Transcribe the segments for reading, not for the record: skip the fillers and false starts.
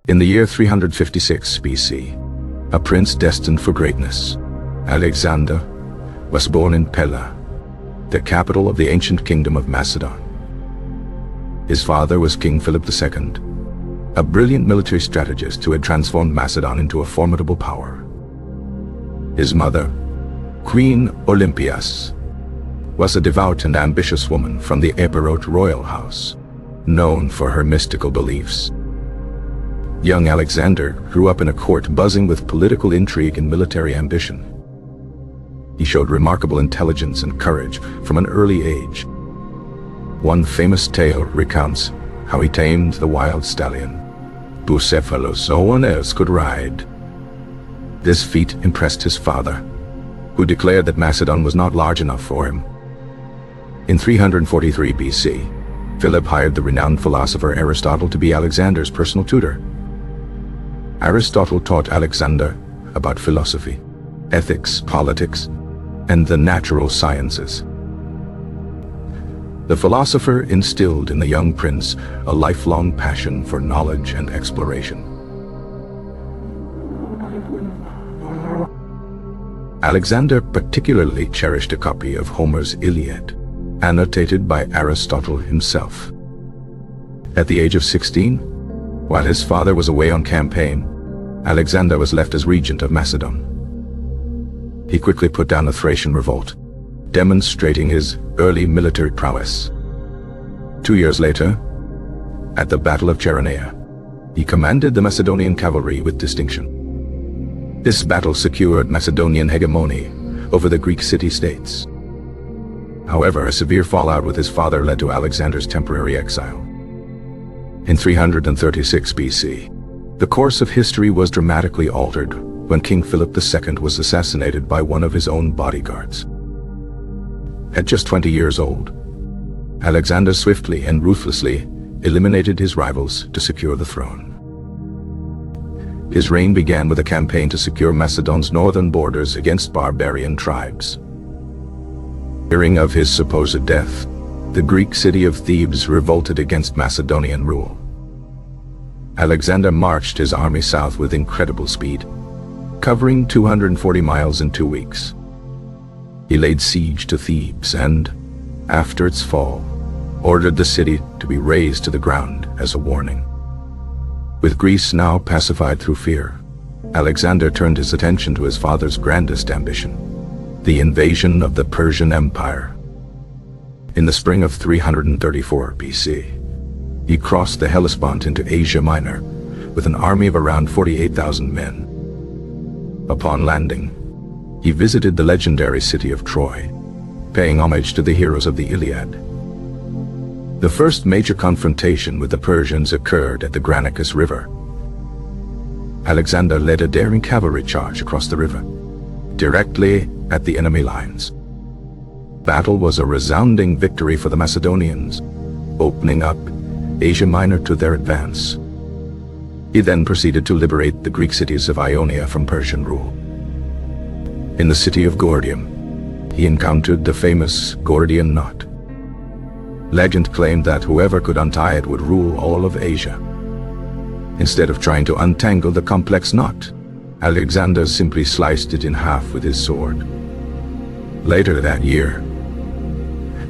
In the year 356 BC, a prince destined for greatness, Alexander, was born in Pella, the capital of the ancient kingdom of Macedon. His father was King Philip II, a brilliant military strategist who had transformed Macedon into a formidable power. His mother, Queen Olympias, was a devout and ambitious woman from the Epirot royal house, known for her mystical beliefs. Young Alexander grew up in a court buzzing with political intrigue and military ambition. He showed remarkable intelligence and courage from an early age. One famous tale recounts how he tamed the wild stallion, Bucephalus, no one else could ride. This feat impressed his father, who declared that Macedon was not large enough for him. In 343 BC, Philip hired the renowned philosopher Aristotle to be Alexander's personal tutor. Aristotle taught Alexander about philosophy, ethics, politics, and the natural sciences. The philosopher instilled in the young prince a lifelong passion for knowledge and exploration. Alexander particularly cherished a copy of Homer's Iliad, annotated by Aristotle himself. At the age of 16, while his father was away on campaign, Alexander was left as regent of Macedon. He quickly put down the Thracian revolt, demonstrating his early military prowess. 2 years later, at the Battle of Chaeronea, he commanded the Macedonian cavalry with distinction. This battle secured Macedonian hegemony over the Greek city-states. However, a severe fallout with his father led to Alexander's temporary exile. In 336 BC, the course of history was dramatically altered when King Philip II was assassinated by one of his own bodyguards. At just 20 years old, Alexander swiftly and ruthlessly eliminated his rivals to secure the throne. His reign began with a campaign to secure Macedon's northern borders against barbarian tribes. Hearing of his supposed death, the Greek city of Thebes revolted against Macedonian rule. Alexander marched his army south with incredible speed, covering 240 miles in 2 weeks. He laid siege to Thebes and, after its fall, ordered the city to be razed to the ground as a warning. With Greece now pacified through fear, Alexander turned his attention to his father's grandest ambition, the invasion of the Persian Empire. In the spring of 334 BC, he crossed the Hellespont into Asia Minor with an army of around 48,000 men. Upon landing, he visited the legendary city of Troy, paying homage to the heroes of the Iliad. The first major confrontation with the Persians occurred at the Granicus River. Alexander led a daring cavalry charge across the river, directly at the enemy lines. Battle was a resounding victory for the Macedonians, opening up Asia Minor to their advance. He then proceeded to liberate the Greek cities of Ionia from Persian rule. In the city of Gordium, he encountered the famous Gordian knot. Legend claimed that whoever could untie it would rule all of Asia. Instead of trying to untangle the complex knot, Alexander simply sliced it in half with his sword. Later that year,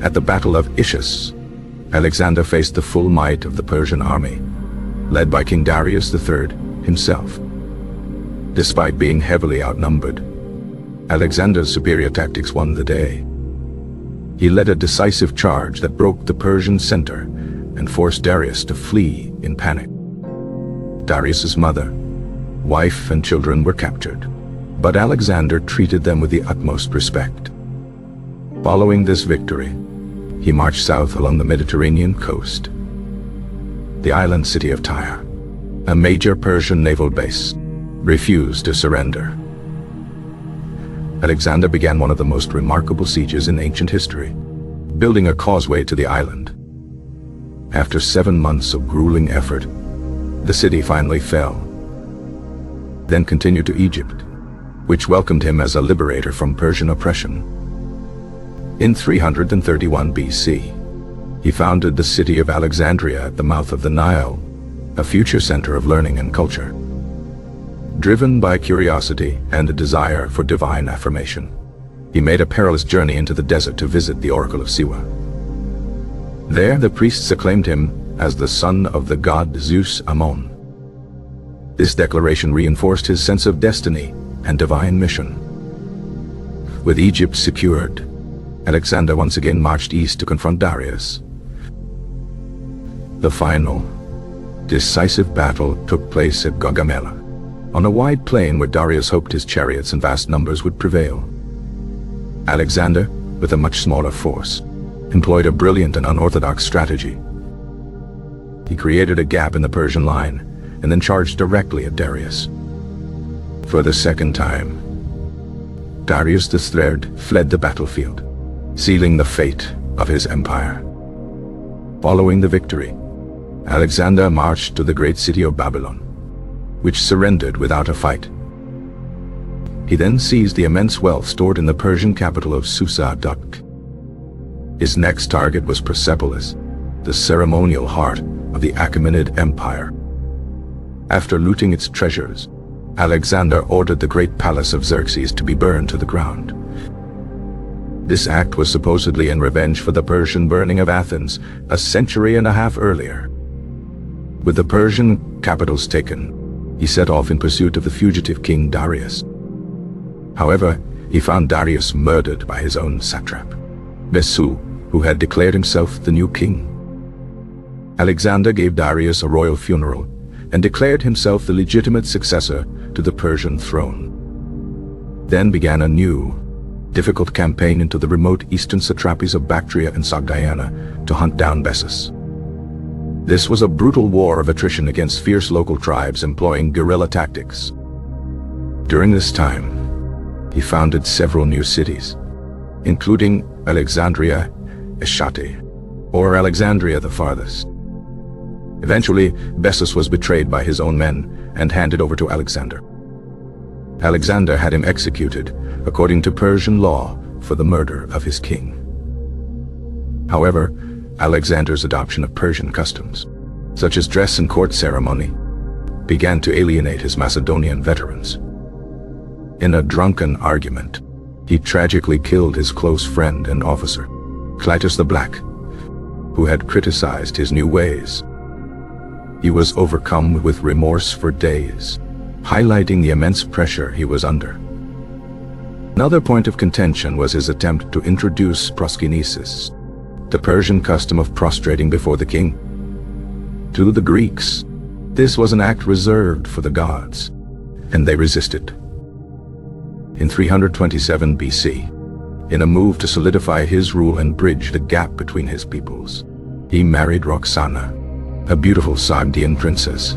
at the Battle of Issus, Alexander faced the full might of the Persian army, led by King Darius III himself. Despite being heavily outnumbered, Alexander's superior tactics won the day. He led a decisive charge that broke the Persian center and forced Darius to flee in panic. Darius's mother, wife, and children were captured, but Alexander treated them with the utmost respect. Following this victory, he marched south along the Mediterranean coast. The island city of Tyre, a major Persian naval base, refused to surrender. Alexander began one of the most remarkable sieges in ancient history, building a causeway to the island. After 7 months of grueling effort, the city finally fell, then continued to Egypt, which welcomed him as a liberator from Persian oppression. In 331 BC, He founded the city of Alexandria at the mouth of the Nile, a future center of learning and culture. Driven by curiosity and a desire for divine affirmation, he made a perilous journey into the desert to visit the oracle of Siwa. There, the priests acclaimed him as the son of the god Zeus Ammon. This declaration reinforced his sense of destiny and divine mission. With Egypt secured, Alexander once again marched east to confront Darius. The final, decisive battle took place at Gaugamela, on a wide plain where Darius hoped his chariots in vast numbers would prevail. Alexander, with a much smaller force, employed a brilliant and unorthodox strategy. He created a gap in the Persian line and then charged directly at Darius. For the second time, Darius III fled the battlefield, sealing the fate of his empire. Following the victory, Alexander marched to the great city of Babylon, which surrendered without a fight. He then seized the immense wealth stored in the Persian capital of Susa. His next target was Persepolis, the ceremonial heart of the Achaemenid Empire. After looting its treasures, Alexander ordered the great palace of Xerxes to be burned to the ground. This act was supposedly in revenge for the Persian burning of Athens a century and a half earlier. With the Persian capitals taken, he set off in pursuit of the fugitive king Darius. However, he found Darius murdered by his own satrap, Besu, who had declared himself the new king. Alexander gave Darius a royal funeral and declared himself the legitimate successor to the Persian throne. Then began a new, difficult campaign into the remote eastern satrapies of Bactria and Sogdiana to hunt down Bessus. This was a brutal war of attrition against fierce local tribes employing guerrilla tactics. During this time, he founded several new cities, including Alexandria Eshate, or Alexandria the Farthest. Eventually, Bessus was betrayed by his own men and handed over to Alexander. Alexander had him executed according to Persian law for the murder of his king. However, Alexander's adoption of Persian customs, such as dress and court ceremony, began to alienate his Macedonian veterans. In a drunken argument, he tragically killed his close friend and officer, Clytus the Black, who had criticized his new ways. He was overcome with remorse for days, highlighting the immense pressure he was under. Another point of contention was his attempt to introduce proskynesis, the Persian custom of prostrating before the king. To the Greeks, this was an act reserved for the gods, and they resisted. In 327 BC, in a move to solidify his rule and bridge the gap between his peoples, he married Roxana, a beautiful Sogdian princess.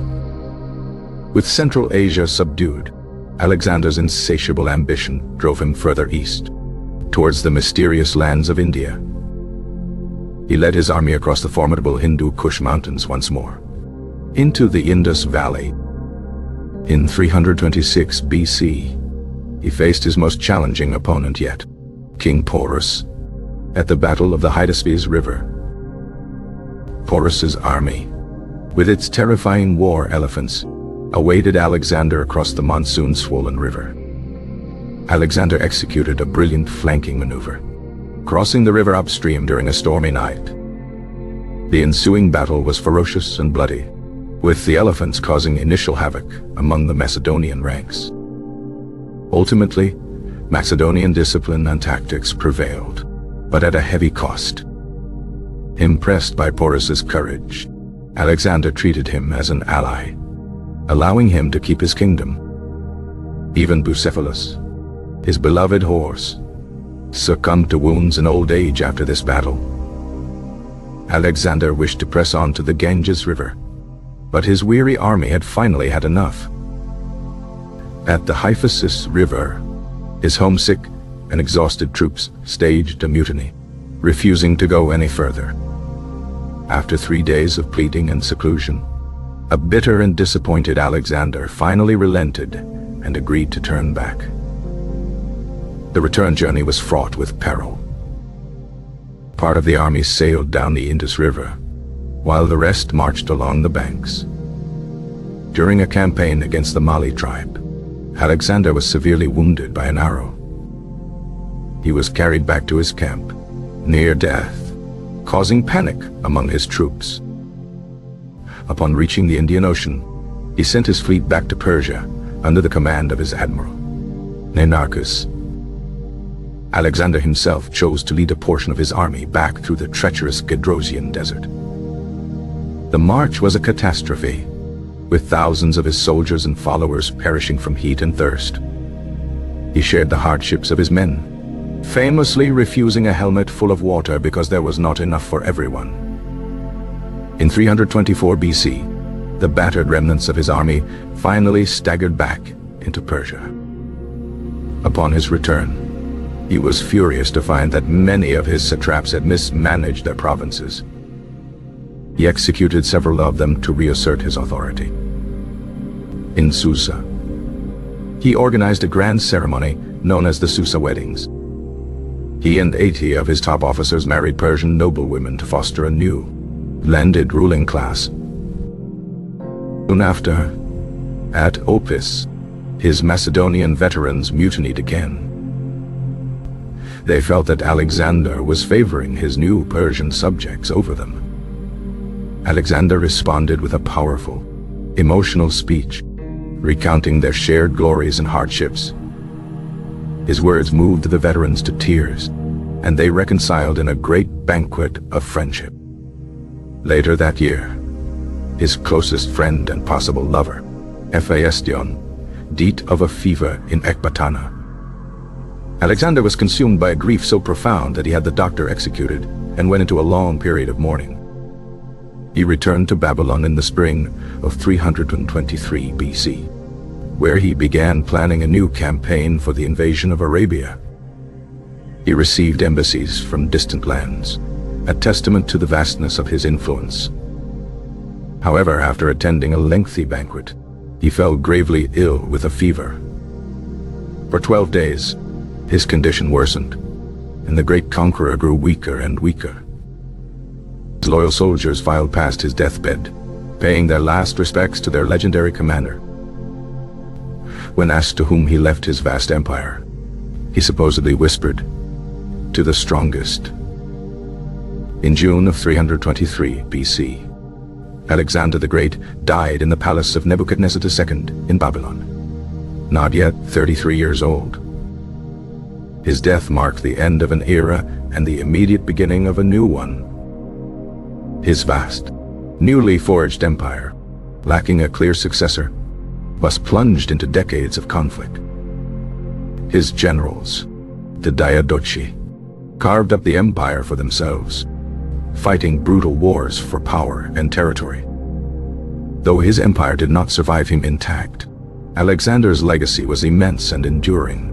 With Central Asia subdued, Alexander's insatiable ambition drove him further east, towards the mysterious lands of India. He led his army across the formidable Hindu Kush mountains once more, into the Indus Valley. In 326 BC, he faced his most challenging opponent yet, King Porus, at the Battle of the Hydaspes River. Porus's army, with its terrifying war elephants, awaited Alexander across the monsoon-swollen river. Alexander executed a brilliant flanking maneuver, crossing the river upstream during a stormy night. The ensuing battle was ferocious and bloody, with the elephants causing initial havoc among the Macedonian ranks. Ultimately, Macedonian discipline and tactics prevailed, but at a heavy cost. Impressed by Porus's courage, Alexander treated him as an ally, allowing him to keep his kingdom. Even Bucephalus, his beloved horse, succumbed to wounds in old age after this battle. Alexander wished to press on to the Ganges River, but his weary army had finally had enough. At the Hyphasis River, his homesick and exhausted troops staged a mutiny, refusing to go any further. After 3 days of pleading and seclusion, a bitter and disappointed Alexander finally relented and agreed to turn back. The return journey was fraught with peril. Part of the army sailed down the Indus River, while the rest marched along the banks. During a campaign against the Mali tribe, Alexander was severely wounded by an arrow. He was carried back to his camp, near death, causing panic among his troops. Upon reaching the Indian Ocean, he sent his fleet back to Persia under the command of his admiral, Nearchus. Alexander himself chose to lead a portion of his army back through the treacherous Gedrosian desert. The march was a catastrophe, with thousands of his soldiers and followers perishing from heat and thirst. He shared the hardships of his men, famously refusing a helmet full of water because there was not enough for everyone. In 324 BC, the battered remnants of his army finally staggered back into Persia. Upon his return, he was furious to find that many of his satraps had mismanaged their provinces. He executed several of them to reassert his authority. In Susa, he organized a grand ceremony known as the Susa weddings. He and 80 of his top officers married Persian noblewomen to foster a new, blended ruling class. Soon after, at Opis, his Macedonian veterans mutinied again. They felt that Alexander was favoring his new Persian subjects over them. Alexander responded with a powerful, emotional speech, recounting their shared glories and hardships. His words moved the veterans to tears, and they reconciled in a great banquet of friendship. Later that year, his closest friend and possible lover, Hephaestion, died of a fever in Ecbatana. Alexander was consumed by a grief so profound that he had the doctor executed and went into a long period of mourning. He returned to Babylon in the spring of 323 BC, where he began planning a new campaign for the invasion of Arabia. He received embassies from distant lands, a testament to the vastness of his influence. However, after attending a lengthy banquet, he fell gravely ill with a fever. For 12 days, his condition worsened, and the great conqueror grew weaker and weaker. His loyal soldiers filed past his deathbed, paying their last respects to their legendary commander. When asked to whom he left his vast empire, he supposedly whispered, "To the strongest." In June of 323 BC, Alexander the Great died in the palace of Nebuchadnezzar II in Babylon, not yet 33 years old. His death marked the end of an era and the immediate beginning of a new one. His vast, newly forged empire, lacking a clear successor, was plunged into decades of conflict. His generals, the Diadochi, carved up the empire for themselves, fighting brutal wars for power and territory. Though his empire did not survive him intact, Alexander's legacy was immense and enduring.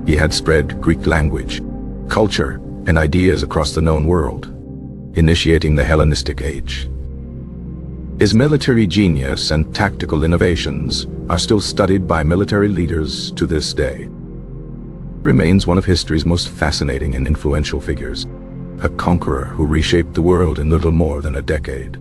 He had spread Greek language, culture, and ideas across the known world, initiating the Hellenistic Age. His military genius and tactical innovations are still studied by military leaders to this day. Remains one of history's most fascinating and influential figures, a conqueror who reshaped the world in little more than a decade.